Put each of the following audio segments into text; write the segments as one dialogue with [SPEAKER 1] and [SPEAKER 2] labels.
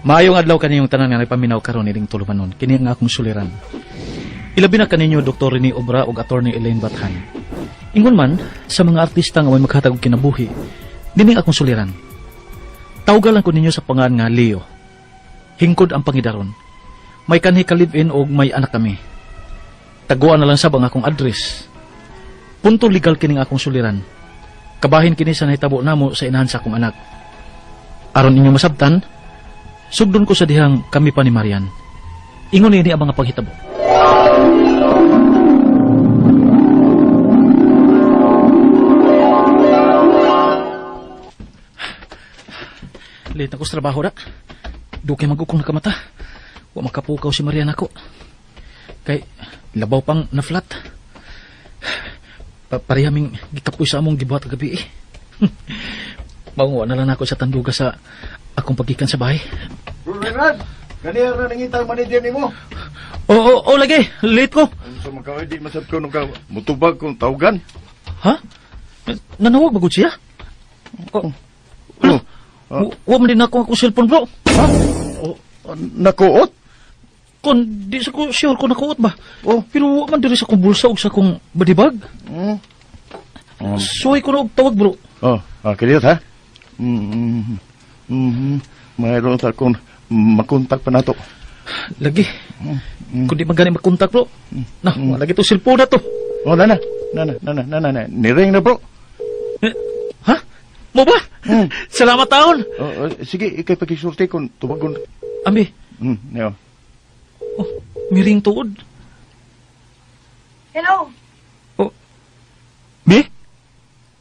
[SPEAKER 1] Maayong adlaw kaninyong tanan nga nagpaminaw karon ining tulumanon. Kini nga akong suliran. Ilabi na kaninyo Dr. Rene Obra ug Attorney Elaine Bathan. Ingon man sa mga artista nga may maghatag og kinabuhi, dinhi akong suliran. Tawgalan ko ninyo sa pangalan nga Leo. Hingkod ang pangidaron. May kanhi ka live-in og may anak kami. Taguan na lang sa bang akong address. Punto legal kining akong suliran. Kabahin kini sa nahitabo namo sa inahan sa akong anak. Aron inyong masabtan, sugdon ko sa dihang kami pa ni Marian. Ingon ini ang mga paghitabo. Late ako sa trabaho na. Dukay magukong nakamata. Wa makapukaw si Marian ako. Kay labaw pang na flat. Pariham gikapoy sa among gibuhat kagabi eh. Maunguan na lang ako sa tanduga sa akong pagikan sa bahay.
[SPEAKER 2] Bro Renard, ganyan na nangitang manager ni mo.
[SPEAKER 1] Oo, lagi. Late ko.
[SPEAKER 2] Ano sa mga di masab ko nung mutubag kong tawgan?
[SPEAKER 1] Ha? Nanawag bagod siya?
[SPEAKER 2] Ano?
[SPEAKER 1] Wa man din ako akong cellphone, bro.
[SPEAKER 2] Ha? Nakuot?
[SPEAKER 1] Kon, di sa ko sure kung nakuot ba.
[SPEAKER 2] Oh.
[SPEAKER 1] Pero wa man diri sa kong bulsa ug sa kong badibag. Suway ko na og tawag, bro.
[SPEAKER 2] Kaliot ha? Mayroon sa kung makontak pa na to.
[SPEAKER 1] Lagi. Kung di man gani makontak, bro. Lagi to cellphone na to.
[SPEAKER 2] Nana. Niring na bro.
[SPEAKER 1] Ha? Mo ba? Salamat taon.
[SPEAKER 2] Sige, ikay pakisurti kung tumagon.
[SPEAKER 1] Ambi.
[SPEAKER 2] Neo.
[SPEAKER 1] Oh, miring tuod.
[SPEAKER 3] Hello?
[SPEAKER 1] Oh. Bi?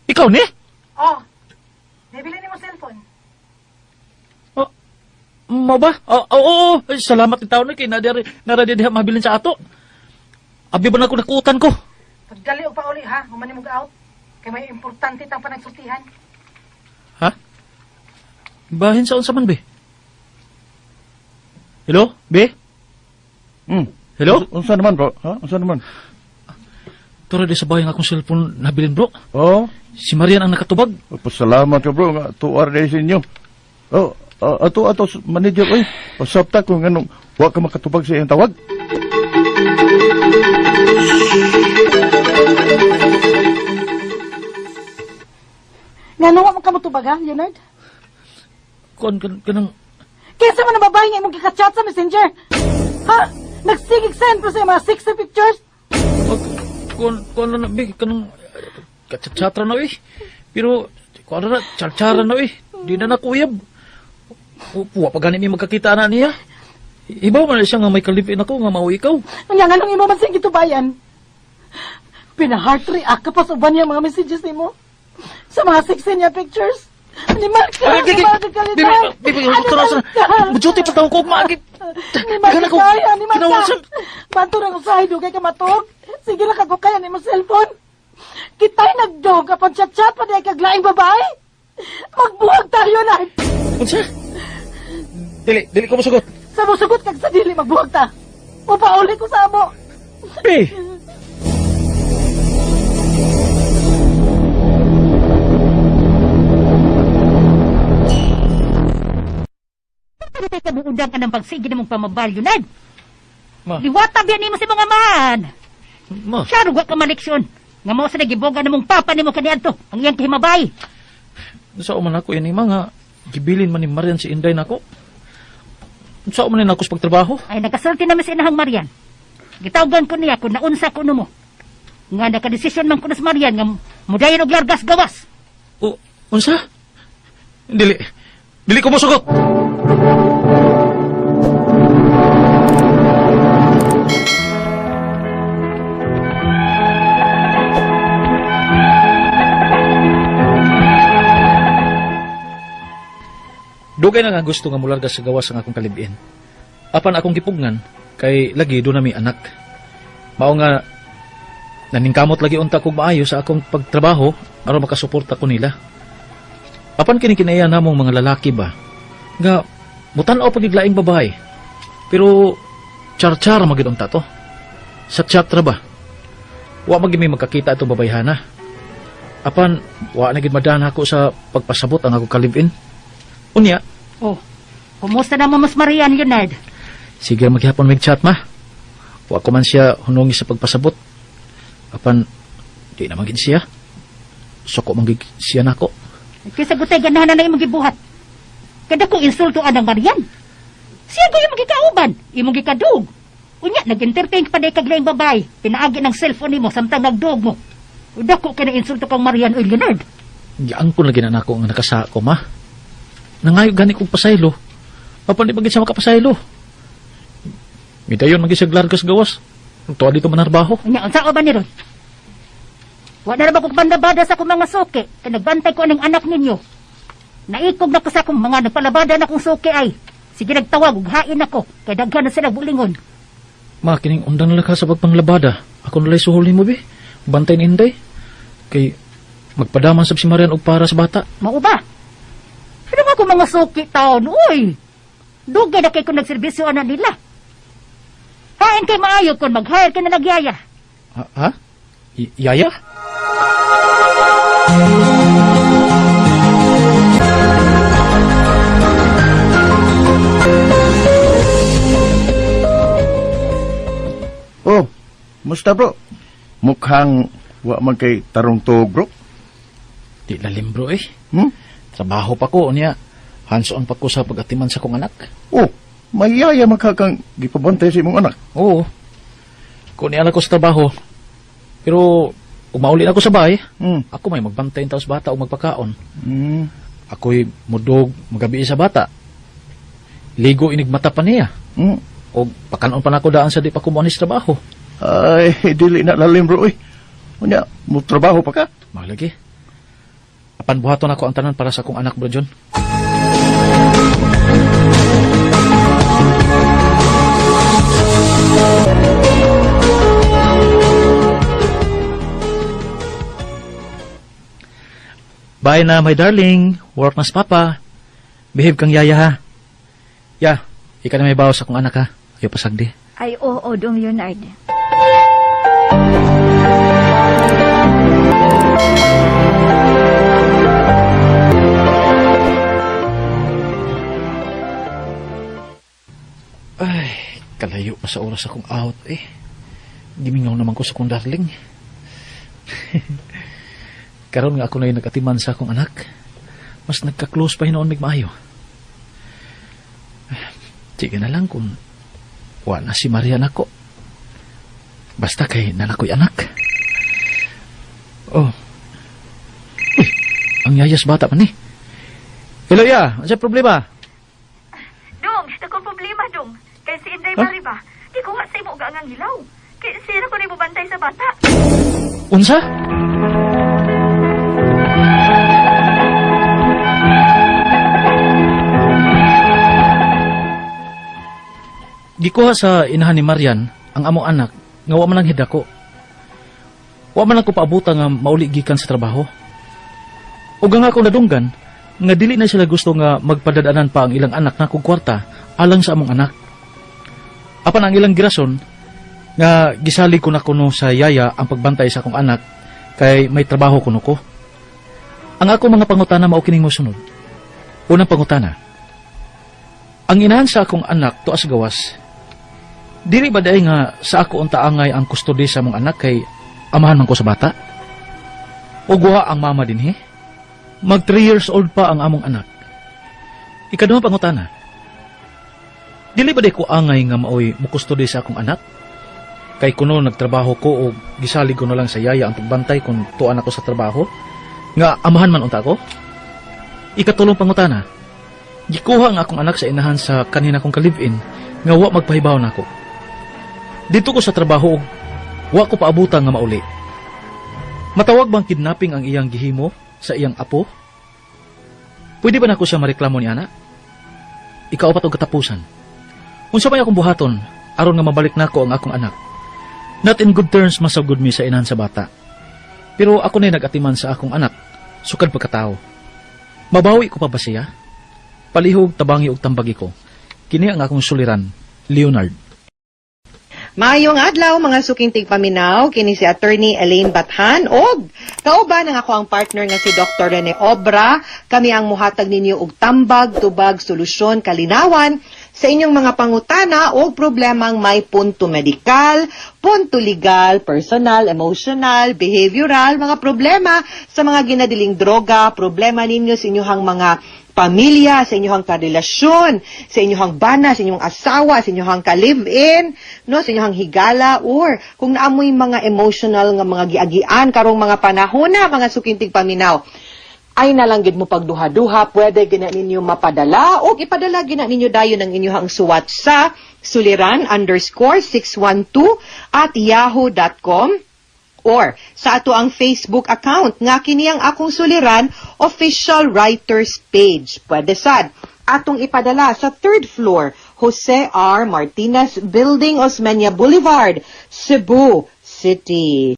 [SPEAKER 1] Ikaw ni?
[SPEAKER 3] Oh, nabili ni mo cellphone.
[SPEAKER 1] Oh, mo ba? Oo. Salamat ni taon na kay naradi diha mabilin sa ato. Abi ba na ako nakuutan ko?
[SPEAKER 3] Pagdali o pa uli ha, humani mo out. Kay may importante tang panagsultihan.
[SPEAKER 1] Ha? Bahin sa unsa man, be? Hello, be? Hello?
[SPEAKER 2] Unsa naman bro? Ha? Unsa naman?
[SPEAKER 1] Tara di sa bahay nga akong cellphone nabilin, bro.
[SPEAKER 2] Oh,
[SPEAKER 1] Si Marian ang nakatubag.
[SPEAKER 2] pasalamat ka bro nga tuwar na sa inyo. Ato manager oy. Pasabta ko nganong wa ka makatubag sa iyang tawag.
[SPEAKER 3] Nga nawa mo ka matubag ha, Leonard?
[SPEAKER 1] Kanang...
[SPEAKER 3] Kesa man ang babae nga imong kikachat sa messenger. Ha? Nagsigig send ko sa mga 60 pictures.
[SPEAKER 1] Kanang... Kanang... Katsatra na, eh. Pero... Kanang na... Charchara na, eh. Di na nakuyab. Puwa pa ganit may magkakita na niya. Ibaw man siya nga may kalipin ako nga mao ikaw.
[SPEAKER 3] Nga nga nung imo man sing gitubayan. Pina-heart react ka pa sa uban niya mga messages ni mo. Sa mga 16 niya pictures. Animal ka! Animal ka kalita!
[SPEAKER 1] Bibi, bujuti pa taong ko, maagip.
[SPEAKER 3] Animal ka! Banto na ko sa hido kay kamatog. Sige lang kagukaya ni mo cellphone. Kita'y nagdog kapag chat-chat pa dahil kaglaing babae. Magbuwag tayo na!
[SPEAKER 1] Unsa? Dili ko masugot.
[SPEAKER 3] Sa mo sugot kag sa dili magbuwag ta. Upauli ko sa amo.
[SPEAKER 1] Be!
[SPEAKER 4] Ano tayo kabuudang ka ng pagsige na mong pamabalyo, Nad?
[SPEAKER 1] Ma.
[SPEAKER 4] Liwata biyan ni mo si mga man.
[SPEAKER 1] Ma.
[SPEAKER 4] Siya rugwa ka maliksyon. Nga mo sa nagiboga na mong papa ni mo kaniadto. Ang iyang kahimabay.
[SPEAKER 1] Sa man ako yan, mga gibilin man ni Marian si Inday nako. Sa man ako sa pagtrabaho.
[SPEAKER 4] Ay, nakasulti naman sa inahang Marian. Gitawgan ko niya kung naunsa ko mo. Nga nakadesisyon man ko na sa Marian nga mudayon og largas gawas.
[SPEAKER 1] O, unsa? Dili ko masugot. Dugay na nga gusto nga mularga sa gawas ang akong kalibin. Apan akong gipugnan, kay lagi do na mi anak. Mao nga, naningkamot lagi unta kong maayo sa akong pagtrabaho, aron makasuporta ko nila. Apan kinikinaya namong mga lalaki ba, nga, butan-aw pagiglaing babae. Pero, char-char magid unta to. Sa chatra ba? Wa magimi magkakita itong babayhana. Apan, wa na gid madana ako sa pagpasabot ang akong kalibin. Unya,
[SPEAKER 4] Oh, Kumusta na mo Mas Marian, Leonard?
[SPEAKER 1] Sige maghapon may chat ma. Wa ko man siya hunungi sa pagpasabot. Apan di na magid siya. Soko manggig siya nako.
[SPEAKER 4] Kaysa gutay ganahan na imong gibuhat. Kada ko insulto anang Marian. Siya ko yung magikauban, imong gikadug. Unya, nag-entertain pa na ikaglaing babay. Pinaagi ng cellphone nimo samtang nagdug mo. Dako ka na insulto kang Marian o Leonard.
[SPEAKER 1] Giyang ko lagi na nako nga nakasa ko ma. Nangayo gani kong pasaylo. Apan di bagid sa makapasaylo. Midayon magisaglar kas gawas. Tuwa dito manarbaho.
[SPEAKER 4] Unya, unsa ba ni Ron? Wala na ba kong bandabada sa akong mga suki? Kaya nagbantay ko aning anak ninyo. Naikog na ko sa akong mga nagpalabada na kong suki ay. Sige nagtawag, ug hain ako. Kaya daghan na sila bulingon.
[SPEAKER 1] Ma, kining undang nila ka sa pagpanglabada. Ako nalay suhol ni mo, be. Bantay ni Inday. Kay magpadaman sab si Marian og para sa bata.
[SPEAKER 4] Mao ba? Pero nga kung mga suki taon, uy. Dugay na kay kung nagserbisyo na nila. Hain kay maayo kung mag-hire ka na nagyaya.
[SPEAKER 1] Ha? Yaya?
[SPEAKER 2] Oh, musta bro? Mukhang wa man kay tarong tuog bro.
[SPEAKER 1] Di lalim bro eh.
[SPEAKER 2] Hmm?
[SPEAKER 1] Trabaho pa ko niya. Hands-on pa ko sa pag-atiman sa kong anak.
[SPEAKER 2] Oh, mayaya makakang gipabantay sa imong anak.
[SPEAKER 1] Oo. Kung niya ko sa trabaho. Pero umauli ako sa bahay.
[SPEAKER 2] Hmm.
[SPEAKER 1] Ako may magbantay taos bata o magpakaon.
[SPEAKER 2] Hmm.
[SPEAKER 1] Ako'y mudog magabi sa bata. Ligo inigmata pa niya.
[SPEAKER 2] Hmm.
[SPEAKER 1] O pakanon pa na ako daan sa di pa kumuha sa trabaho.
[SPEAKER 2] Ay, dili na lalim bro. Unya, mo trabaho pa ka?
[SPEAKER 1] Maglagi. Apan buhaton ako ang tanan para sa akong anak bro John. Bye na my darling. Work mas papa. Behave kang yaya ha. Ya, ika na may bawas akong anak ha. Ayaw pasagdi.
[SPEAKER 5] Ay, oo, Dong Leonard.
[SPEAKER 1] Ay, kalayo pa sa oras akong out eh. Gimingaw naman ko sa kong darling. Karon nga ako na yung nag-atiman sa akong anak. Mas nagka-close pa hinoon mig maayo. Sige na lang kung wala si Marian ako. Basta kay nanakoy anak. Oh. Uy, ang yayas bata man eh. Hello ya, ano siya problema?
[SPEAKER 5] Dong, ako problema, Dong. Kaya si Inday
[SPEAKER 1] Huh?
[SPEAKER 5] Mariba, di ko nga sa imo ang hilaw. Kaya sira ko rin bantay sa bata.
[SPEAKER 1] Unsa? Gikuha sa inahan ni Marian ang among anak nga wa man lang hidako. Wa man lang ko paabutan nga mauli gikan sa trabaho. Ug nga ako nadunggan nga dili na sila gusto nga magpadadanan pa ang ilang anak na kog kwarta alang sa among anak. Apan ang ilang girason nga gisali ko na kuno sa yaya ang pagbantay sa akong anak kay may trabaho kuno ko. Ang ako mga pangutana mao kining mosunod. Unang pangutana. Ang inahan sa akong anak tuas gawas. Dili ba daay nga sa ako unta angay ang kustodi sa mong anak kay amahan man ko sa bata? O guha ang mama dinhi? Mag 3 years old pa ang among anak. Ikaduhang pangutana. Dili ba day ko angay nga maoy mukustodi sa akong anak? Kay kuno nagtrabaho ko o gisali ko na lang sa yaya ang pagbantay kung tuan ako sa trabaho? Nga amahan man unta ko? Ikatulong pangutana. Gikuha ang akong anak sa inahan sa kanina kong kalivin nga wa magpahibaw na ako. Dito ko sa trabaho, wa ko paabutan nga mauli. Matawag bang kidnapping ang iyang gihimo sa iyang apo? Pwede ba na ako siya mareklamo ni ana? Ikaapat og katapusan. Unsa may akong buhaton aron nga mabalik nako ang akong anak? Not in good terms masagod mi sa inahan sa bata. Pero ako na nag-atiman sa akong anak, sukad pagkatao. Mabawi ko pa ba siya? Palihog, tabangi og tambagi ko. Kini ang akong suliran, Leonard.
[SPEAKER 6] Maayong adlaw mga sukintig paminaw, kini si Attorney Elaine Bathan og kauban ang ako ang partner nga si Dr. Rene Obra. Kami ang muhatag ninyo og tambag, tubag, solusyon, kalinawan sa inyong mga pangutana o problemang may punto medikal, punto legal, personal, emotional, behavioral, mga problema sa mga ginadiling droga, problema ninyo sa inyong mga pamilya, sa inyong karelasyon, sa inyong bana, sa inyong asawa, sa inyong ka-live-in, no, sa inyong higala, or kung naamoy mga emotional nga mga giagian, karong mga panahon na, mga sukintig paminaw, ay nalanggid mo pagduha-duha, pwede gina ninyo mapadala, o ipadala gina ninyo dayon ang inyong suwat sa suliran_612@yahoo.com or sa ato ang Facebook account nga kini ang akong suliran official writers page. Pwede sad atong ipadala sa 3rd floor Jose R. Martinez Building, Osmeña Boulevard, Cebu City.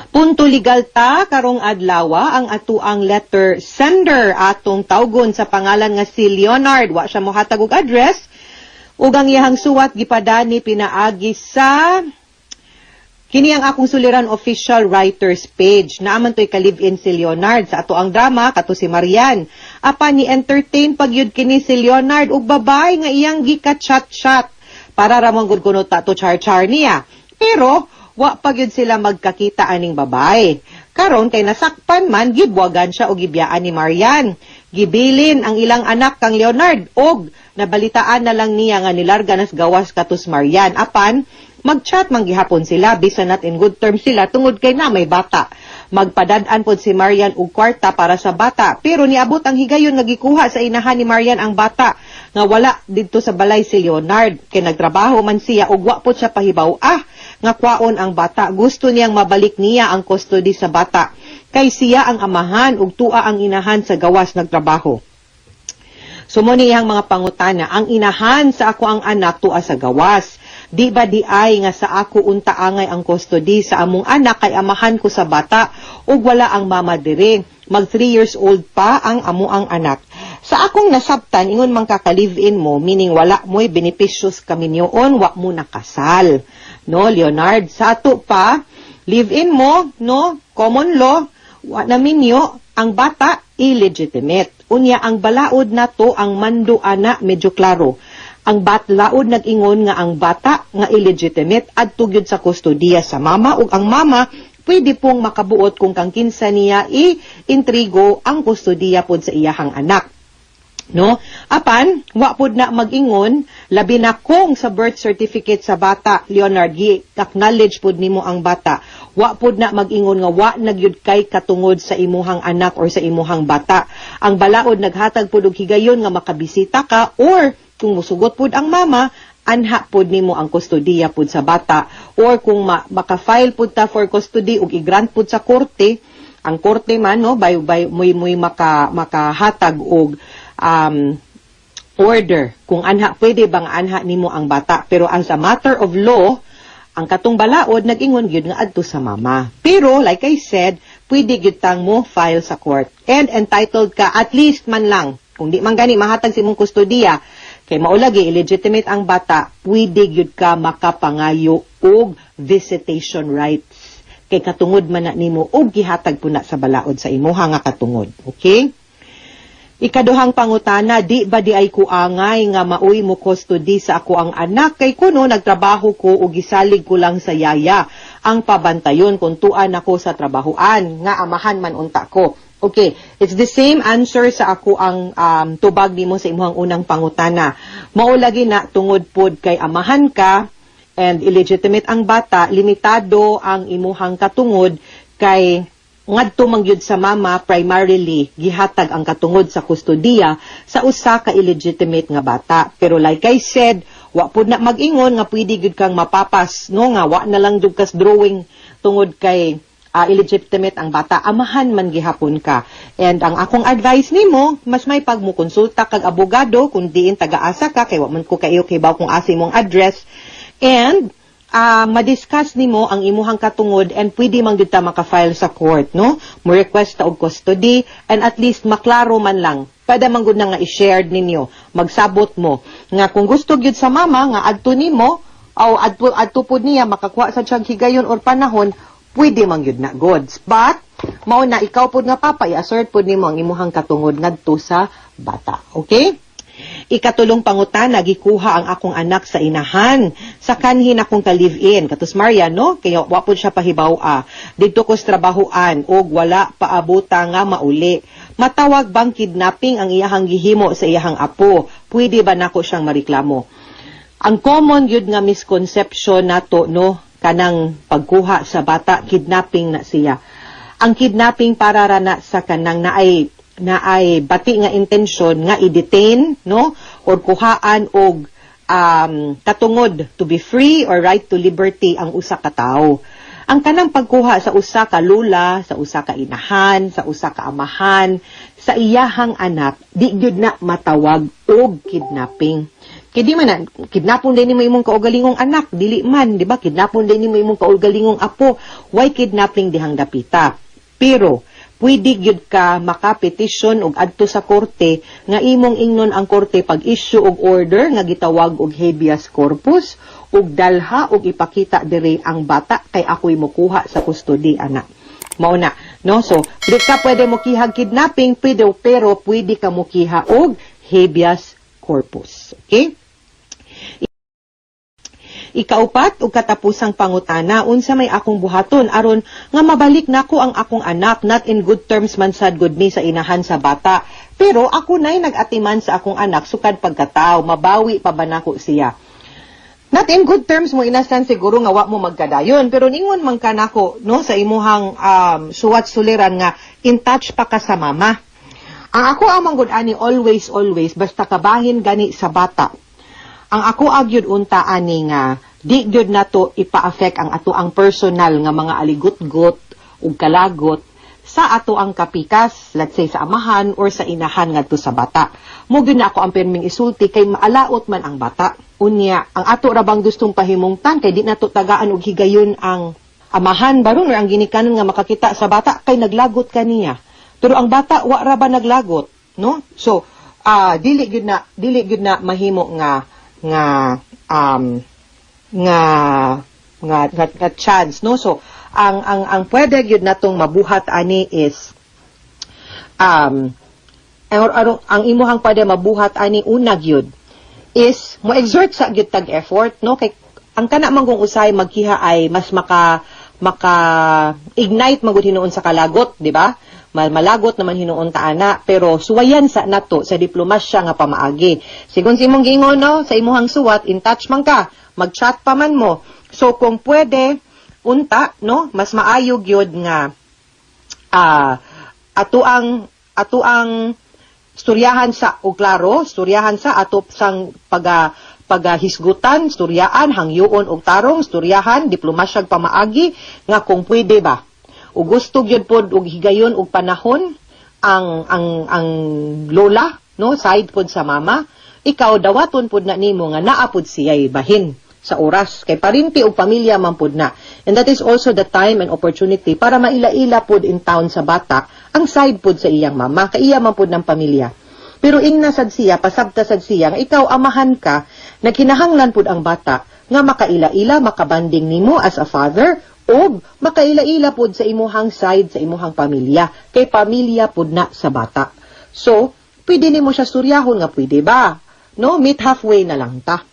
[SPEAKER 6] Punto legal ta karong adlaw ang ato ang letter sender atong tawgon sa pangalan nga si Leonard. Wa siya mohatag og address ug ang iyang suwat gipadani pinaagi sa kini ang akong suliran official writers page. Naaman to'y ka-live-in si Leonard. Sa ato ang drama, kato si Marian. Apa ni entertain pag yun kini si Leonard ug babay nga iyang gika-chat-chat. Para ramang gud kuno ta to char-char niya. Pero, wa pag yun sila magkakita aning babay. Karon kay nasakpan man, gibwagan siya o gibiyaan ni Marian. Gibilin ang ilang anak kang Leonard og nabalitaan na lang niya nga nilarga nas gawas katus Marian. Apan, mag-chat manggihapon sila, bisan not in good terms sila, tungod kay na may bata. Magpadadaan po si Marian og kwarta para sa bata, pero niabot ang higayon nga gikuha sa inahan ni Marian ang bata, nga wala dito sa balay si Leonard, kay nagtrabaho man siya og wa po siya pahibaw, nga kwaon ang bata. Gusto niyang mabalik niya ang custody sa bata, kay siya ang amahan ug tua ang inahan sa gawas nagtrabaho. Sumuni iyang mga pangutana, ang inahan sa ako ang anak tua sa gawas. Di ba di ay nga sa ako unta angay ang custody sa among anak kay amahan ko sa bata ug wala ang mama diri. Mag 3 years old pa ang amo ang anak. Sa akong nasabtan ingon man ka live-in mo, meaning wala mo'y benepisyos kami niyoon, wa mo nakasal. No, Leonard, sa ato pa live-in mo, no, common law, wa namin niyo ang bata illegitimate. Unya ang balaod na to ang mando ana medyo klaro. Ang laod nag-ingon nga ang bata nga illegitimate adto gyud sa kustodiya sa mama ug ang mama pwede pong makabuot kung kang kinsa niya i-intrigo ang kustodiya pod sa iyahang anak. No? Apan, wa pod na mag-ingon, labi na kung sa birth certificate sa bata, Leonard, i-acknowledge pod nimo ang bata. Wa pod na mag-ingon nga wa nagyud kay katungod sa imuhang anak or sa imuhang bata. Ang balaod naghatag pod og higayon nga makabisita ka or kung musugot pod ang mama, anha pod nimo ang kustodiya pod sa bata. Or kung maka-file pod ta for custody ug i-grant pod sa korte, ang korte man no muy makahatag og order kung anha pwede bang anha nimo ang bata. Pero as a matter of law, ang katong balaod nag-ingon gyud nga adto sa mama. Pero like I said, pwede gyud tang mo file sa court and entitled ka at least man lang. Kung di man gani mahatag si imong kustodiya, kay maulagi illegitimate ang bata, pwede gyud ka makapangayo og visitation rights. Kay katungod man na nimo og gihatag puna sa balaod sa imuha nga katungod. Okay? Ikaduhang pangutana, di ba di ay kuangay nga mauy mo custody sa ako ang anak kay kuno nagtrabaho ko ug gisalig ko lang sa yaya ang pabantayon kung tuan ako sa trabahoan nga amahan man unta ko. Okay, it's the same answer sa ako ang tubag nimo sa imuhang unang pangutana. Mao lagi na tungod pod kay amahan ka and illegitimate ang bata, limitado ang imuhang katungod kay ngadto mangyud sa mama primarily gihatag ang katungod sa kustodiya sa usa ka illegitimate nga bata. Pero like I said, wa pod na mag-ingon nga pwede gyud kang mapapas no nga wa na lang jud kas drawing tungod kay illegitimate ang bata, amahan man gihapon ka. And ang akong advice nimo, mas may pagmukonsulta kag abogado kung diin taga-asa ka kay wa man ko kayo kay baw kung asa imong address and madiscuss nimo ang imuhang katungod and pwede man gyud ta maka-file sa court, no? Mo request ta og custody and at least maklaro man lang. Pwede man gud na nga i-share ninyo, magsabot mo nga kung gusto gyud sa mama nga adto nimo o adto pud niya makakuha sa tiyang higayon or panahon, pwede man yun na goods. But, mao na ikaw pud nga papa, i-assert pud nimo ang imuhang katungod ngadto sa bata. Okay? Ikatulong pangutana, gikuha ang akong anak sa inahan. Sa kanhin akong ka-live-in. Katus Maria, no? Kaya wapod siya pahibaw dito ko trabahoan og wala paabuta nga mauli. Matawag bang kidnapping ang iyahang gihimo sa iyahang apo? Pwede ba nako siyang mareklamo? Ang common yun nga misconception nato, no? Kanang pagkuha sa bata, kidnapping na siya. Ang kidnapping para rana sa kanang naay bati nga intensyon nga i-detain, no? Or kuhaan og katungod to be free or right to liberty ang usa ka tawo. Ang kanang pagkuha sa usa ka lula, sa usa ka inahan, sa usa ka amahan, sa iyahang anak, di gyud na matawag og kidnapping. Kaya di man na, kidnapon din ni mo imong kaugalingong anak, dili man, di ba? Kidnapon din ni mo imong kaugalingong apo, why kidnapping dihang dapita? Pero, pwede gyud ka makapetisyon og adto sa korte nga imong ingnon ang korte pag-issue og order nga gitawag og habeas corpus ug dalha og ipakita dire ang bata kay ako'y mokuha sa custody anak. Mao na, no? So, di ka pwede mo kihag kidnapping, pero pwede ka mo kiha og habeas corpus. Okay? Ikaupat ug katapusang pangutana, unsa may akong buhaton aron nga mabalik nako ang akong anak, not in good terms man sad good me sa inahan sa bata. Pero ako nay nag-atiman sa akong anak sukad pagkatao, mabawi pa ba nako siya? Not in good terms mo inasan siguro nga wa mo magkadayon, pero ningon man ka nako, no, sa imuhang suwat suliran nga in touch pa ka sa mama. Ang ako amang good ani always basta kabahin gani sa bata. Ang ako agyud unta ani nga di gyud nato ipa-affect ang ato ang personal nga mga aligot-got ug kalagot sa ato ang kapikas, let's say sa amahan or sa inahan ngadto sa bata. Mo gyud na ako ang perming isulti kay maalaot man ang bata. Unya, ang ato ra bang gustong pahimungtan kay di nato tagaan og higayon ang amahan baron or ang ginikanan nga makakita sa bata kay naglagot kaniya. Pero ang bata wa ra ba naglagot, no? So, dili gyud na mahimo nga chance, no? So ang pwede gyud natong mabuhat ani is ang imuhang pwede mabuhat ani una gyud is mo exert sa gyud tag effort, no? Kay ang kana man kung usay magkiha ay mas maka ignite magud hinuon sa kalagot, di ba? Malagot naman hinuon ta ana, pero suwayan sa nato sa diplomasya nga pamaagi. Sigon si imong gingon, no, sa imuhang suwat in touch man ka, mag-chat pa man mo. So kung pwede unta, no, mas maayo gyud nga ato ang storyahan sa og klaro, storyahan sa ato sang pagahisgutan, storyaan, hangyoon og tarong, storyahan, diplomasyag pamaagi, nga kung pwede ba. O gusto gyud pod og higayon og panahon ang lola, no, side pod sa mama, ikaw dawaton pod na nimo nga naa pod siya'y bahin sa oras kay parinti og pamilya man pod na. And that is also the time and opportunity para maila-ila pod in town sa bata ang side pod sa iyang mama, kay iya man pod ng pamilya. Pero ingna sad siya, pasabta sad siya nga ikaw amahan ka, nagkinahanglan pod ang bata nga makaila-ila, makabanding nimo as a father o makaila-ila pod sa imuhang side, sa imuhang pamilya, kay pamilya pod na sa bata. So, pwede nimo siya suryahon nga pwede ba? No, meet halfway na lang ta.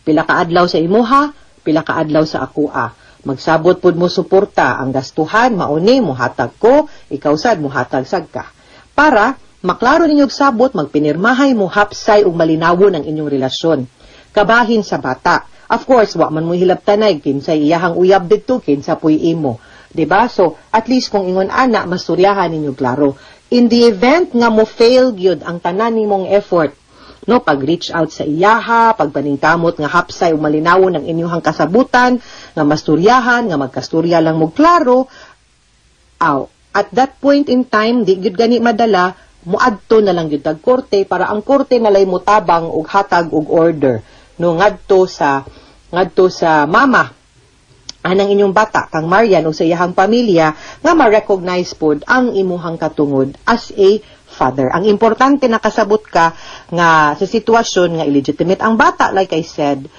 [SPEAKER 6] Pila ka adlaw sa imuha, pila ka adlaw sa akua. Magsabot pod mo suporta ang gastuhan, mauni mo hatag ko, ikaw sad mo hatag sad ka. Para maklaro ninyog sabot, magpinirmahay mo hapsay ug malinawon ang inyong relasyon. Kabahin sa bata. Of course, wa man mo hilabtanay, kinsay iyahang uyab dito, kinsa puy imo. Diba? So, at least kung ingon ana, masuryahan ninyo klaro. In the event nga mo fail gyud ang tanan nimong effort, no, pag-reach out sa iyaha, pagpaningkamot nga hapsay o malinawon ang inyong kasabutan, nga masturyahan, nga magkasturya lang mo klaro, at that point in time, di gyud gani madala, muadto na lang gyud tag korte para ang korte nalay mutabang og hatag og order, no, ngadto sa mama anang inyong bata kang Marian o sa iyahang pamilya nga ma-recognize pod ang imuhang katungod as a father. Ang importante nakasabot ka nga sa sitwasyon nga illegitimate ang bata, like I said,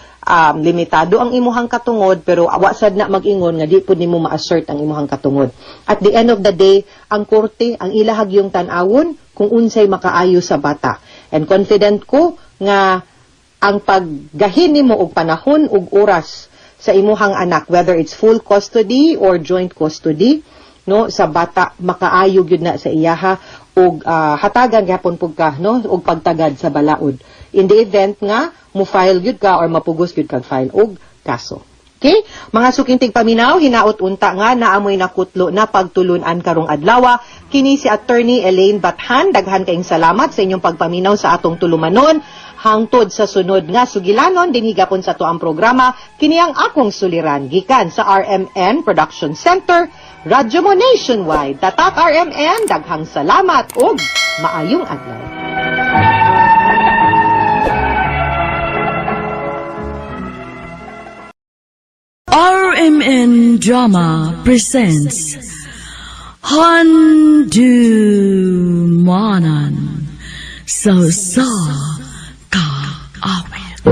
[SPEAKER 6] limitado ang imuhang katungod pero awasad na mag-ingon nga di pud nimo ma-assert ang imuhang katungod. At the end of the day, ang korte ang ilahag yung tan-awon kung unsay makaayo sa bata. And confident ko nga ang paggahin nimo og panahon ug oras sa imuhang anak, whether it's full custody or joint custody, no, sa bata makaayo gyud na sa iyaha og hatagan gyapon pud ka, no, og pagtagad sa balaod. In the event nga mo file gyud ka or mapugos gyud kag file og kaso. Okay? Mga sukintig paminaw, hinaot unta nga naamoy nakutlo na pagtulunan karong adlaw. Kini si Attorney Elaine Bathan. Daghan kayong salamat sa inyong pagpaminaw sa atong tulumanon. Hangtod sa sunod nga sugilanon dinhi gapon sa tuang programa, kini ang akong suliran gikan sa RMN Production Center, Radyo mo Nationwide. Tatak RMN, daghang salamat ug maayong adlaw.
[SPEAKER 7] RMN Drama presents Handumanan Sa Kaawit.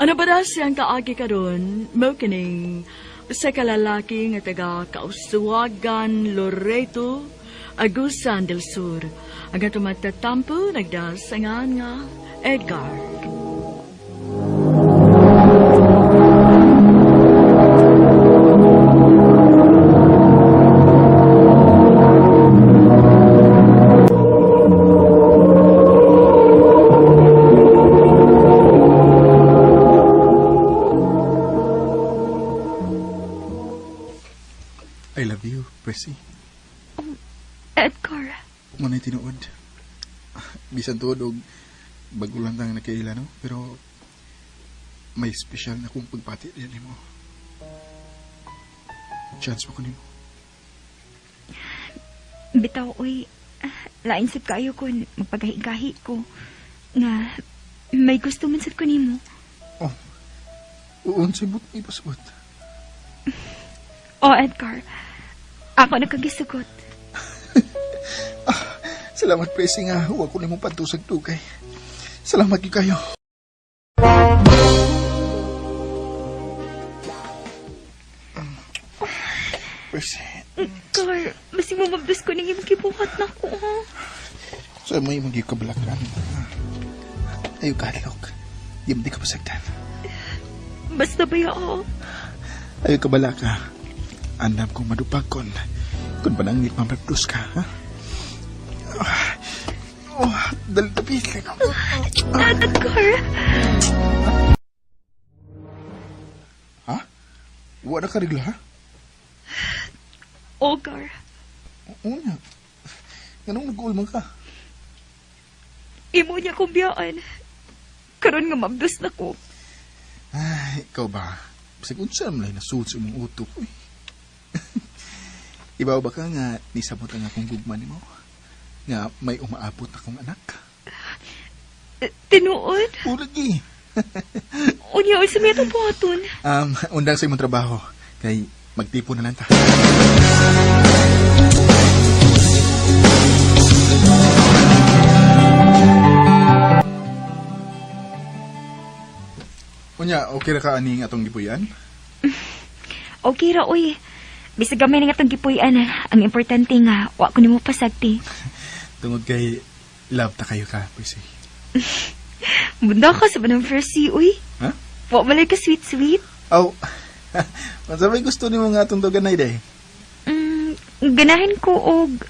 [SPEAKER 7] Ano ba na siyang kaagi karon? Mao kining sa kalalaki nga taga Kausuwagan, Loreto, Agusan del Sur. Ang tumatatampo, nagdasangan nga, Edgar.
[SPEAKER 8] I love you, Prissy.
[SPEAKER 5] Edgar.
[SPEAKER 8] Manay tinuod. Bisan tuod og bago lang tang nakaila, no? Pero may special na kong pagpati din mo. Chance mo ko nimo.
[SPEAKER 5] Bitaw, uy. Lain sad kayo ko, magpagahi-gahi ko. Nga, may gusto man sad ko nimo.
[SPEAKER 8] Oh, uon sibot ipasabot.
[SPEAKER 5] Oh, Edgar. Ako nakagisugot.
[SPEAKER 8] Salamat, Pressy, nga. Huwag ko nimo pantusag tugay. Salamat yun kayo. Pressy.
[SPEAKER 5] Edgar, basi mo mabdos ko nang imong kibuhat na ko.
[SPEAKER 8] Saan mo yung magkikabalakan? Ayaw kadlok. Di mo di ka pasagdan.
[SPEAKER 5] Basta ba yao?
[SPEAKER 8] Ayaw kabalaka. Andam kong madupag kon. Kung panangit mamabdos ka, ha? Oh, dali tapis lang ako.
[SPEAKER 5] Edgar.
[SPEAKER 8] Ha? Wala ka regla, ha?
[SPEAKER 5] Edgar.
[SPEAKER 8] Oo nga. Ganong nag-uulman ka?
[SPEAKER 5] Imo niya kong biyaan. Karon nga mabdos na ko.
[SPEAKER 8] Ay, ikaw ba? Bisag unsa naman lang nasuot sa imong utok, uy. Ibaw ba ka nga nisabot ang akong gugma nimo? Nga may umaabot akong anak?
[SPEAKER 5] Tinuod?
[SPEAKER 8] Lagi.
[SPEAKER 5] Unya, sa may itong buhaton.
[SPEAKER 8] Undang sa imong trabaho. Kay magtipo na lang ta. Unya, okay ra ka aning atong gipuyan?
[SPEAKER 5] Okay ra, uy. Bisag gamay nga itong gipuyan. Ang importante nga, wa ko nimo pasagti.
[SPEAKER 8] Tungod kay love ta kayo ka, Prissy.
[SPEAKER 5] Bunda ka sa banang Prissy, uy.
[SPEAKER 8] Ha?
[SPEAKER 5] Wa malay ka sweet-sweet.
[SPEAKER 8] Oh, masabay gusto ni mo nga itong tuganay, day.
[SPEAKER 5] Ganahin ko og...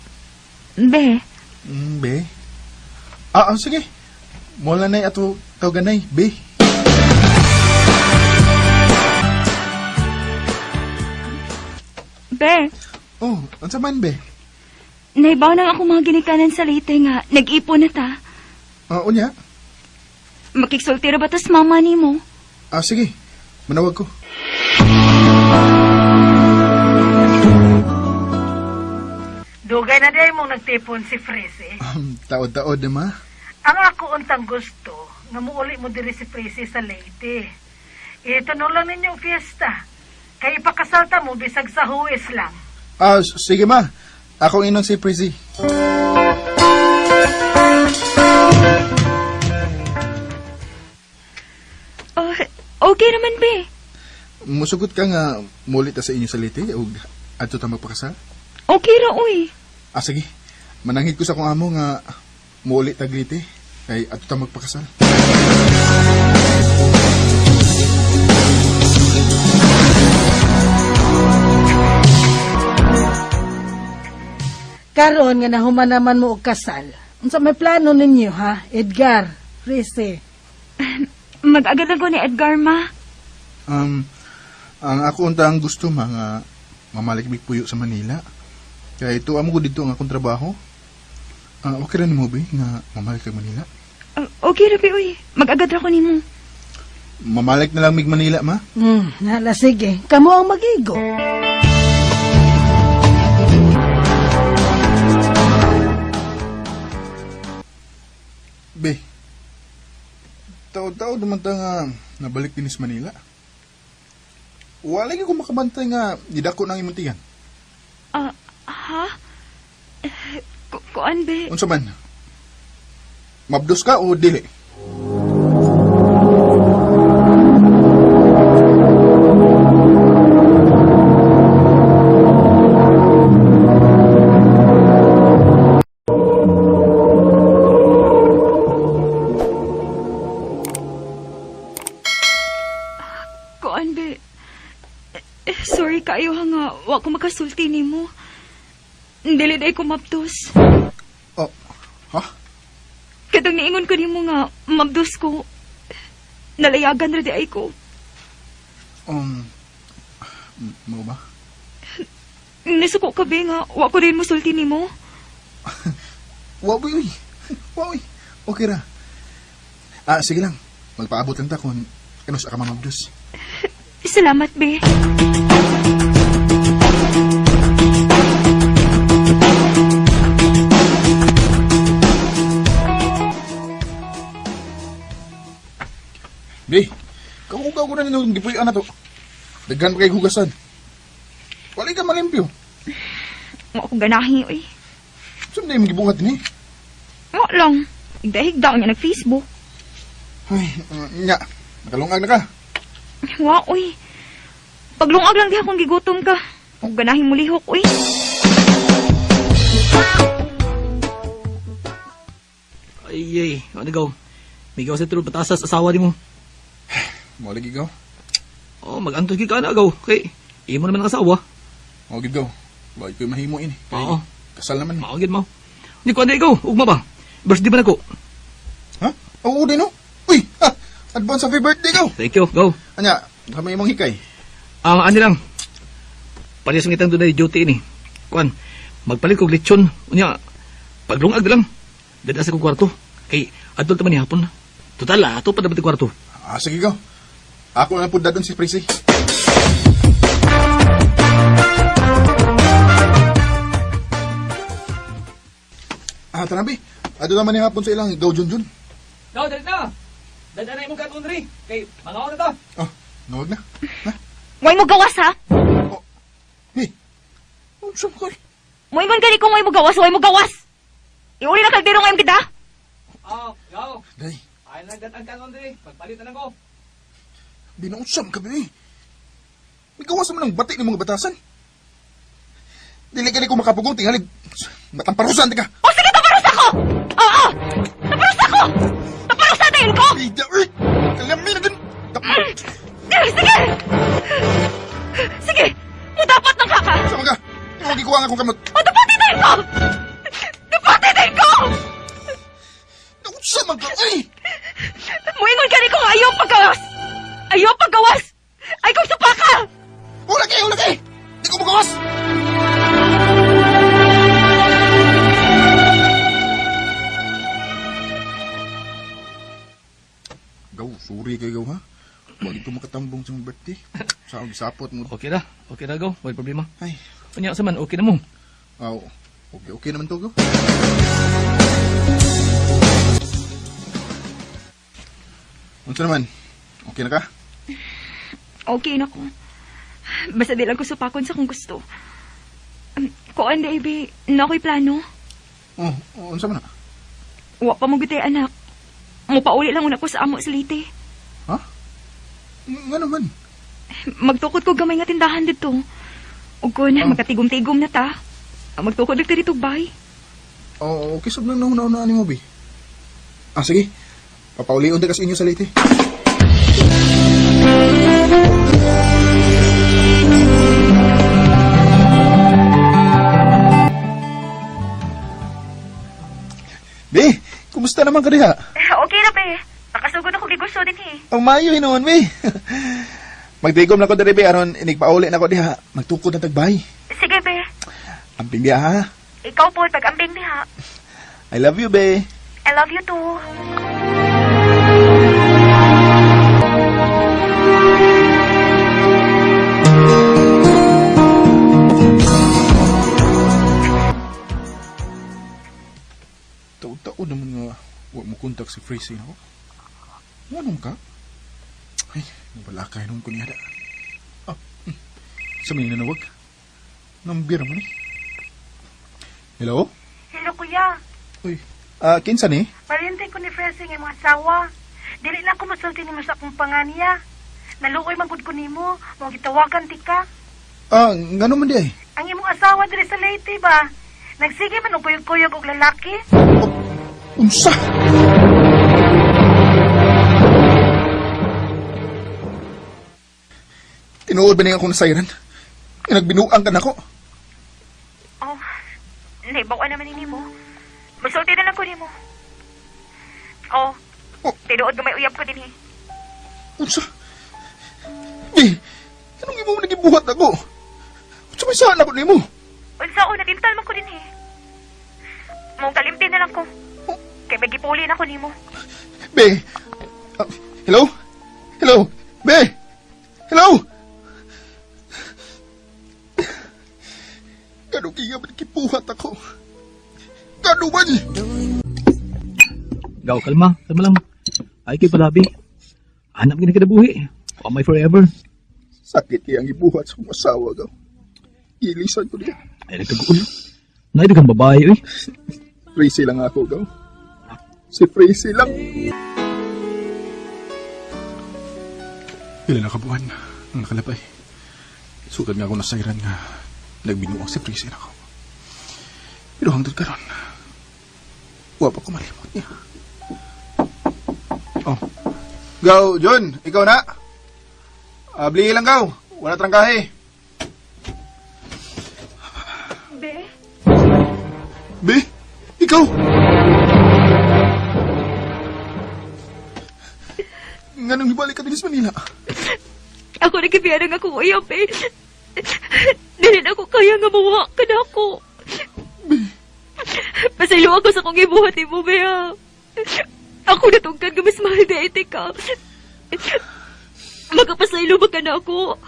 [SPEAKER 5] Be.
[SPEAKER 8] Be? Sige. Mula na ato tuganay, be.
[SPEAKER 5] Be.
[SPEAKER 8] Oh, unsa man, be?
[SPEAKER 5] Naibaw nang ako mga ginikanan sa late nga. Nag-ipon na ta.
[SPEAKER 8] Unya?
[SPEAKER 5] Makiksulti ra ba tas mama ni mo?
[SPEAKER 8] Sige. Manawag ko.
[SPEAKER 3] Dugay na day mong nagtipon si Prissy.
[SPEAKER 8] Taod-taod na, ma.
[SPEAKER 3] Ang ako untang gusto, nga muuli mo diri si Prissy sa Leyte. Ito no lang ninyong fiesta. Kay ipakasalta mo bisag sa huwis lang.
[SPEAKER 8] Sige, ma. Ako inon si Prissy.
[SPEAKER 5] Okay naman, be.
[SPEAKER 8] Musugot ka nga mulit ta sa inyo sa liti o adto ta magpakasal?
[SPEAKER 5] Okay ra, uy.
[SPEAKER 8] Sige. Manangit ko sa kong amo nga mulit tag liti kay adto ta magpakasal.
[SPEAKER 3] Karon nga nahuman naman mo og kasal. Unsa may plano ninyo ha, Edgar, Rese?
[SPEAKER 5] Mag-agad ako ni Edgar, ma.
[SPEAKER 8] Ang ako untang gusto mga mamalik mig puyo sa Manila. Kaya ito amo ko dito ang akong trabaho. Okay rin mo ba nga mamalik kag Manila?
[SPEAKER 5] Okay ra, be, uy. Mag-agad ra ko nimo.
[SPEAKER 8] Mamalik na lang mig Manila, ma?
[SPEAKER 3] Hala, sige. Kamu ang magigo.
[SPEAKER 8] Be, tao-tao naman ta nga nabalik din sa Manila. Wala ko makabantay nga didako ng imuntihan.
[SPEAKER 5] Ha? Kuan, be?
[SPEAKER 8] Unsa man? Mabdos ka o dili?
[SPEAKER 5] Kuan, be? Sorry kayo ha nga. Wa ko makasulti nimo. Dili day ko mabdos.
[SPEAKER 8] Oh, ha?
[SPEAKER 5] Kadang niingon ko nimo nga mabdos ko. Nalayagan ra di ay ko.
[SPEAKER 8] Mo ba?
[SPEAKER 5] Nasuko ka, be, nga. Wa ko rin mo sulti nimo.
[SPEAKER 8] Waboy, uy. Waboy. Okay ra. Sige lang. Magpaabot lang ta kung ano sa ka mamabdos.
[SPEAKER 5] Salamat, be.
[SPEAKER 8] Be, kahugaw ko na ninong gipuyan na to. Daghan pa kay hugasan. Wala ka malimpyo.
[SPEAKER 5] Wa ko ganahi, uy.
[SPEAKER 8] Saan na yung gibungat ni?
[SPEAKER 5] Wa lang. Higda-higda niya nag-Facebook.
[SPEAKER 8] Ay, nya. Nakalungag na ka.
[SPEAKER 5] Wa, uy. Paglungag lang di akong gigutom ka. Huwag ganahin mo lihok, uy.
[SPEAKER 1] Ay, ano gaw? May gaw sa tulog patasas asawa ni mo.
[SPEAKER 8] Mo lagi gaw.
[SPEAKER 1] Oh, mag-antos ka na gaw. Kay, imo naman ang asawa.
[SPEAKER 8] Mo gid gaw. Bakit ko'y mahimo ini? Kay,
[SPEAKER 1] Oo.
[SPEAKER 8] kasal naman.
[SPEAKER 1] Maagid mo. Hindi ko ano ikaw, ugma ba? Birthday ba na ko?
[SPEAKER 8] Ha? Oo, din no? Uy, advance happy birthday gaw.
[SPEAKER 1] Thank you, go.
[SPEAKER 8] Anya, kami mong hikay.
[SPEAKER 1] Ano lang. Parehas ng itang doon duty ini. Kuan, magpalit kog lechon. Unya, paglungag na lang. Dada sa kong kwarto. Kay, adult naman ni hapon. Total, ato pa dapat yung kwarto.
[SPEAKER 8] Sige gaw. Ako na po dadon si Prissy. Tanabi. Ado naman ni hapon sa ilang gaw Junjun.
[SPEAKER 1] Go, dali na. Dada na imong karton rin. Kay, mga na to.
[SPEAKER 8] Nawag na. Ha?
[SPEAKER 5] Way mo gawas, ha?
[SPEAKER 8] Hey, ano siya mo kay?
[SPEAKER 5] Mo ingon gani kung way mo gawas, way mo gawas. Iuli na kagdiro ngayon kita.
[SPEAKER 1] Go.
[SPEAKER 8] Day,
[SPEAKER 1] Ay, nagdatang karton rin. Pagpalit na ko.
[SPEAKER 8] binausam ka ba eh? May gawas naman ng bati ng mga batasan. Dili ka ko makapugong tingalig. Matamparusan ka.
[SPEAKER 5] O sige, taparos ako! Oo! Taparos ako! Taparos natin ko!
[SPEAKER 8] Ay, daoy! Kalamin na dun!
[SPEAKER 5] Sige! Sige! Mudapat ng haka!
[SPEAKER 8] Sama ka! Huwag ikuha nga akong kamot.
[SPEAKER 5] O, tapatitin ko! Tapatitin ko!
[SPEAKER 8] Nausam ka ay!
[SPEAKER 5] Muingon ka rin kung ayaw paggawas! Ayaw paggawas! Ay kung supa ka!
[SPEAKER 8] Hula kayo! Di ko magawas! Gaw, sorry kayo gaw ha. Huwag ito makatambong sa mga birthday. Sa sapot mo.
[SPEAKER 1] Okay na, go. Wala problema.
[SPEAKER 8] Ay,
[SPEAKER 1] Unya, saman, okay na mo.
[SPEAKER 8] okay naman to gaw. Unsa naman? Okay na ka?
[SPEAKER 5] Okay na ko. Basta di lang ko supakon sa kung gusto. Kuan da, ibe, na ako'y plano.
[SPEAKER 8] Unsa man na?
[SPEAKER 5] Wa pa mo gitay anak. Mupauli lang una ko sa amo sa lite.
[SPEAKER 8] Ha? Nga naman.
[SPEAKER 5] Magtukod ko gamay nga tindahan dito. Ug kun magkatigom-tigom na ta. Magtukod lang ta dito bay.
[SPEAKER 8] Oo, okay, sab lang nauna ni mo, be. Sige. Papaulion ta kasi inyo sa late. Be, kumusta naman ka diha?
[SPEAKER 5] Okay na be. Nakasugod ako gigusto din eh.
[SPEAKER 8] Ang mayo hinuon, be. Magtigom na ko diri, be, aron inigpauli na ko diha. Magtukod na tagbay.
[SPEAKER 5] Sige be.
[SPEAKER 8] Amping diha, ha?
[SPEAKER 5] Ikaw po pag-ambing diha.
[SPEAKER 8] I love you, be.
[SPEAKER 5] I love you too.
[SPEAKER 8] Taon-taon naman nga huwag mo kontak si Freezy, no? Anong ka? Ay, nabalakay nung kunyada. Sa may nanawag. Nambira mo ni. Hello?
[SPEAKER 3] Hello, kuya.
[SPEAKER 8] Uy, kinsa ni?
[SPEAKER 3] Parente ko ni Fresh nga mga asawa. Dili na ako masulti ni mo sa akong panganya. Naluoy magud ko nimo, mo gitawagan ti ka.
[SPEAKER 8] Ngano man di ay?
[SPEAKER 3] Ang imong asawa diri sa Leyte ba? Nagsige man og kuyog-kuyog og lalaki.
[SPEAKER 8] Unsa? Tinuod ba niya akong nasayran? Nagbinuang ka na ko.
[SPEAKER 5] Oh, naibawa naman ini mo. Magsulti na lang ko nimo. Oh, tinuod gamay uyab ko din eh.
[SPEAKER 8] Unsa? Di, anong imo nagibuhat ako? Unsa may saan ako nimo?
[SPEAKER 5] Unsa o natintal man ko din eh. Mong kalimtin na lang ko. Kay magipuli na ko nimo.
[SPEAKER 8] Be, hello? Hello? Be, hello? Gano'ng kaya ba nagibuhat ako? Gano'ng man?
[SPEAKER 1] Gaw, kalma lang. Ay kay palabi. Hanap gini kinabuhi. O may forever.
[SPEAKER 8] Sakit kaya ang ibuhat sa kong asawa gaw. Ilisan ko niya.
[SPEAKER 1] Ay nagtagulo. Naidagang babae, uy.
[SPEAKER 8] Freezy lang ako gaw. Si Freezy lang. Ilan na kabuhan ang nakalapay. Sugad nga ako nasayran nga nagbinuang si Freezy na ako. Pero hangtod ka ron. Huwag pa ko malimot niya. Oh. Gaw, John, ikaw na. Bli lang gaw. Wala trangkahe.
[SPEAKER 5] Be?
[SPEAKER 8] Be? Ikaw? Nga nang ibalik ka din sa Manila.
[SPEAKER 5] Ako nagkibiyarang ako uyab eh. Dili na ako kaya nga mawa ka na ako. Pasaylo ako sa kong ibuhat mo, Bea. Ako natungkad ka mas mahal na iti ka. Magkapasaylo ba ka na ako?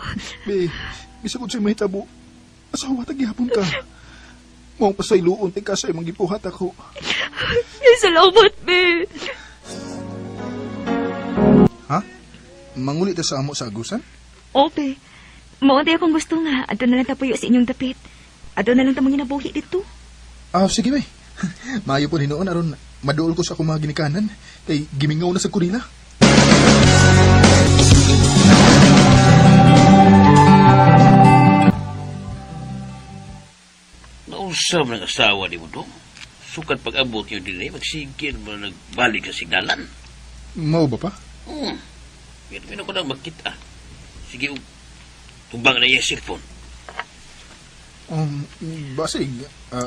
[SPEAKER 8] Be, bisa ko sa'yo mahitabo. Asawa, tagyapon ka. Mong pasayloon, tika sa'yo magipuhat ako.
[SPEAKER 5] Salamat, Be.
[SPEAKER 8] Ha? Mangulit sa amo sa agusan?
[SPEAKER 5] Ope. Maunti akong gusto nga. Ato na lang tapuyo sa inyong dapit. Ato na lang tamang inabuhi dito.
[SPEAKER 8] Sige, be. Maayo po ni noon, aron maduol ko sa akong mga ginikanan. Kay gimingaw na sa kurila.
[SPEAKER 9] Nausap ng asawa ni mo to. Sukat pag-abot nyo din eh, magsigil mo na nagbalik sa signalan.
[SPEAKER 8] Mau ba pa?
[SPEAKER 9] Ganun ko nang magkita. Sige, tumbang na yung cellphone.
[SPEAKER 8] Basig.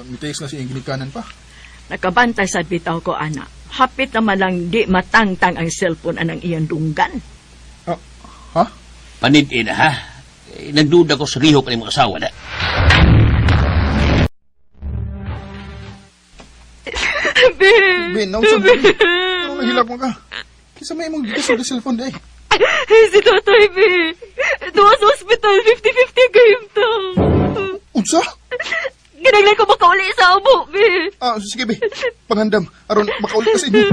[SPEAKER 8] Mitayos na siya yung ginikanan pa.
[SPEAKER 7] Nakabantay sa bitaw ko, anak. Hapit naman lang di matangtang ang cellphone anang iyang dunggan.
[SPEAKER 8] Ha?
[SPEAKER 9] Panid-in ha. Nagduda ko sa rihok ng mga asawa na.
[SPEAKER 8] Ben, nausap mo. Anong nahilak mo ka? Kisa may mong gigas sa cellphone day.
[SPEAKER 5] Si Totoy, Be. Tuwa sa hospital, 50-50 game to.
[SPEAKER 8] Unsa?
[SPEAKER 5] Ginaglan ko makauli sa amo, Be.
[SPEAKER 8] Sige, be. Panghandam. Aron, makaulit ka sa inyo.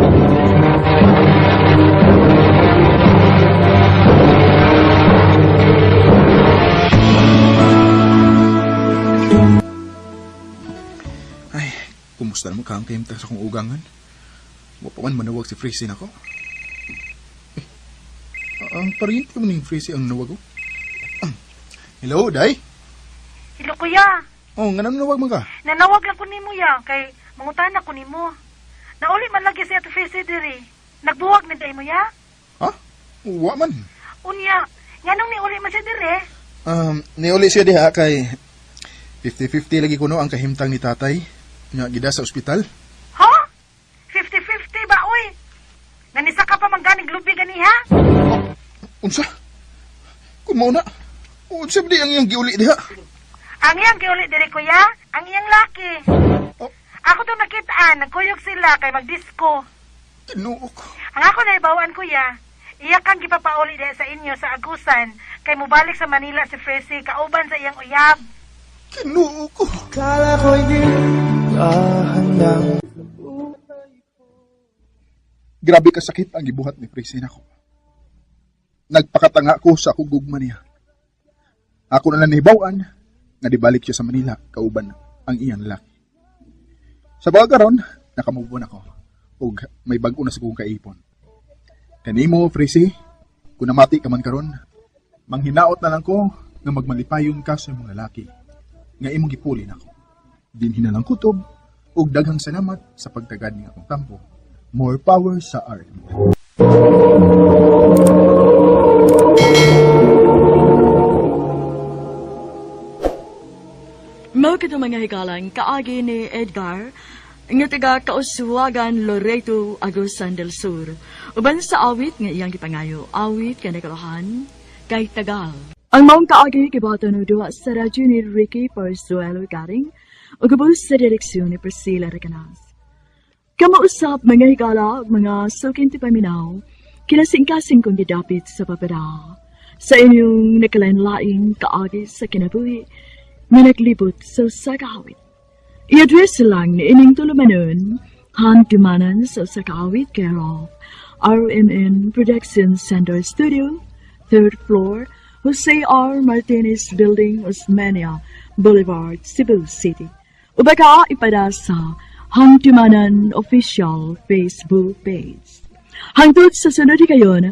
[SPEAKER 8] Ay, kumusta naman ka ang kayimta sa kong ugangan? Mo pa man manawag si Freezy na ko. Ang pariente mo ni Freezy ang nawag ko. Hello, Day?
[SPEAKER 3] Hello, kuya.
[SPEAKER 8] Oh, nga nang nawag mo ka?
[SPEAKER 3] Nanawag lang ko nimo ya, kay mangutan ako nimo. Nauli man lagi si Ate Fesi diri. Nagbuwag na day mo ya?
[SPEAKER 8] Ha? Wa man.
[SPEAKER 3] Unya, nganong ni uli man siya diri?
[SPEAKER 8] Niuli siya diha kay 50-50 lagi kuno ang kahimtang ni tatay nga gida sa ospital.
[SPEAKER 3] Ha? 50-50 ba, uy? Nanisa ka pa mangganig lubi ganiha?
[SPEAKER 8] Unsa? Kung mauna, unsa ba di ang iyang giuli diha?
[SPEAKER 3] Ang iyang giuli diri kuya, ang iyang laki.
[SPEAKER 8] Oh.
[SPEAKER 3] Ako to nakitaan, nagkuyog sila kay magdisko.
[SPEAKER 8] Tinuo ko.
[SPEAKER 3] Ang ako na ibawaan kuya, iya kang gipapauli diha sa inyo sa Agusan, kay mubalik sa Manila si Fresi kauban sa iyang uyab.
[SPEAKER 8] Tinuo ko. Grabe kasakit ang gibuhat ni Freezy nako. Nagpakatanga ko sa akong gugma niya. Ako na lang nahibawan nga dibalik siya sa Manila kauban ang iyang lalaki. Sa bagaron, nakamubuan ako ug may bag-o na sa kong kaipon. Kanimo, Freezy, kung namati ka man karon, manghinaot na lang ko nga magmalipayon ka sa imong lalaki nga imong gipulin ako. Dinhi na lang kutob ug daghang salamat sa pagtagad ng akong tampo. More power sa art.
[SPEAKER 7] Mao kito mga hikalang kaagi ni Edgar nga taga Kauswagan, Loreto, Agusan del Sur. Uban sa awit nga iyang gipangayo, awit kanagalahan kay Tagal. Ang maong kaagi kibato no duwa sa radyo ni Ricky Parzuelo Garing o gabos sa direksyon ni Priscilla Recanas. Kamausap mga higala mga sukin ti paminaw, kinasing-kasing kong gidapit sa papada. Sa inyong nakalain-laing kaagi sa kinabuhi, nga naglibot sa sakawit. I-address lang ni ining tulumanon, hantimanan sa sakawit care of RMN Production Center Studio, 3rd floor, Jose R. Martinez Building, Osmania Boulevard, Cebu City. Ubaka ipada sa Hantimanan Official Facebook page. Hangtod sa sunod kayon,